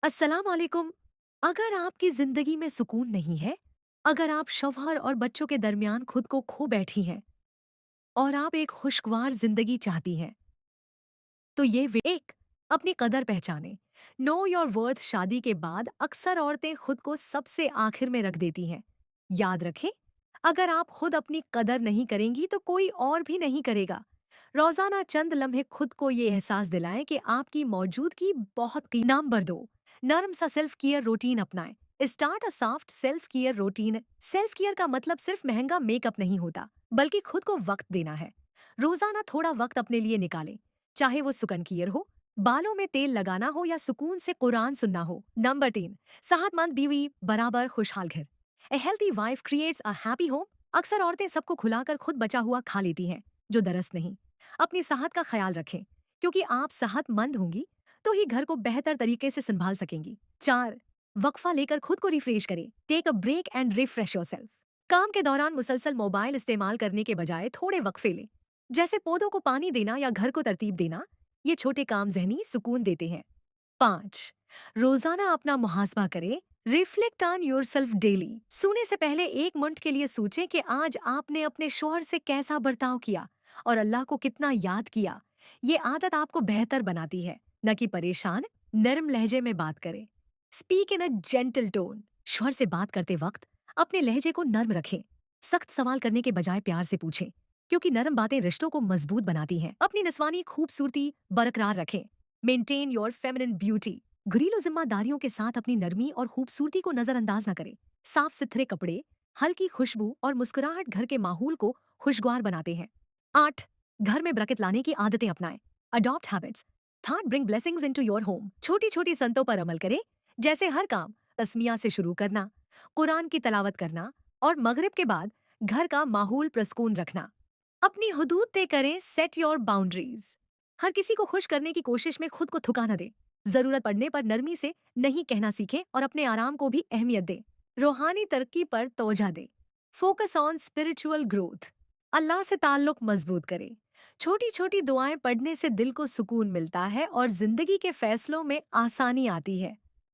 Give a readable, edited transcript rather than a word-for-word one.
अस्सलाम वालेकुम। अगर आपकी जिंदगी में सुकून नहीं है, अगर आप शौहर और बच्चों के दरमियान खुद को खो बैठी हैं और आप एक खुशगवार जिंदगी चाहती हैं, तो एक अपनी कदर पहचाने। नो योर वर्थ शादी के बाद अक्सर औरतें खुद को सबसे आखिर में रख देती हैं। याद रखें, अगर आप खुद अपनी कदर नहीं करेंगी तो कोई और भी नहीं करेगा। रोजाना चंद लम्हे खुद को ये एहसास दिलाएं कि आपकी मौजूदगी बहुत नंबर 2, नरम सा सेल्फ केयर रूटीन अपनाएं। Start a soft self care routine. Self care का मतलब सिर्फ महंगा मेकअप नहीं होता, बल्कि खुद को वक्त देना है। रोजाना थोड़ा वक्त अपने लिए निकालें, चाहे वो सुकन कीयर हो, बालों में तेल लगाना हो या सुकून से कुरान सुनना हो। नंबर 3, सेहतमंद बीवी बराबर खुशहाल घर। ए healthy wife creates a happy home. अक्सर औरतें सबको खुलाकर खुद बचा हुआ खा लेती हैं, जो दरअसल नहीं। अपनी सेहत का ख्याल रखें, क्योंकि आप सेहतमंद होंगी तो ही घर को बेहतर तरीके से संभाल सकेंगी। 4, वक्फा लेकर खुद को रिफ्रेश करें। Take a break and refresh yourself. काम के दौरान मुसलसल मोबाइल इस्तेमाल करने के बजाय थोड़े वक्फे लें, जैसे पौधों को पानी देना या घर को तरतीब देना। ये छोटे काम जहनी सुकून देते हैं। 5, रोजाना अपना मुहासबा करें। Reflect on yourself daily. सोने से पहले 1 मिनट के लिए सोचें कि आज आपने अपने शोहर से कैसा बर्ताव किया और अल्लाह को कितना याद किया। ये आदत आपको बेहतर बनाती है, न कि परेशान। नरम लहजे में बात करें। Speak in a gentle tone. शोहर से बात करते वक्त अपने लहजे को नर्म रखें। सख्त सवाल करने के बजाय प्यार से पूछें, क्योंकि नरम बातें रिश्तों को मजबूत बनाती हैं। अपनी निस्वानी खूबसूरती बरकरार रखें। Maintain your feminine beauty. घरेलू जिम्मेदारियों के साथ अपनी नरमी और खूबसूरती को नजरअंदाज न करें। साफ सुथरे कपड़े, हल्की खुशबू और मुस्कुराहट घर के माहौल को खुशगवार बनाते हैं। 8, घर में बरकत लाने की आदतें अपनाएं। Adopt habits that bring blessings into your home. छोटी छोटी संतों पर अमल करें, जैसे हर काम तस्मिया से शुरू करना, कुरान की तलावत करना और मगरिब के बाद घर का माहौल प्रसकून रखना। अपनी हुदूद तय करें। Set your boundaries. हर किसी को खुश करने की कोशिश में खुद को थुका न दे। जरूरत पड़ने पर नरमी से नहीं कहना सीखें और अपने आराम को भी अहमियत दे। रूहानी तरक्की पर तवज्जो दे। Focus on spiritual growth. Allah से ताल्लुक मजबूत करें। छोटी छोटी दुआएं पढ़ने से दिल को सुकून मिलता है और जिंदगी के फैसलों में आसानी आती है।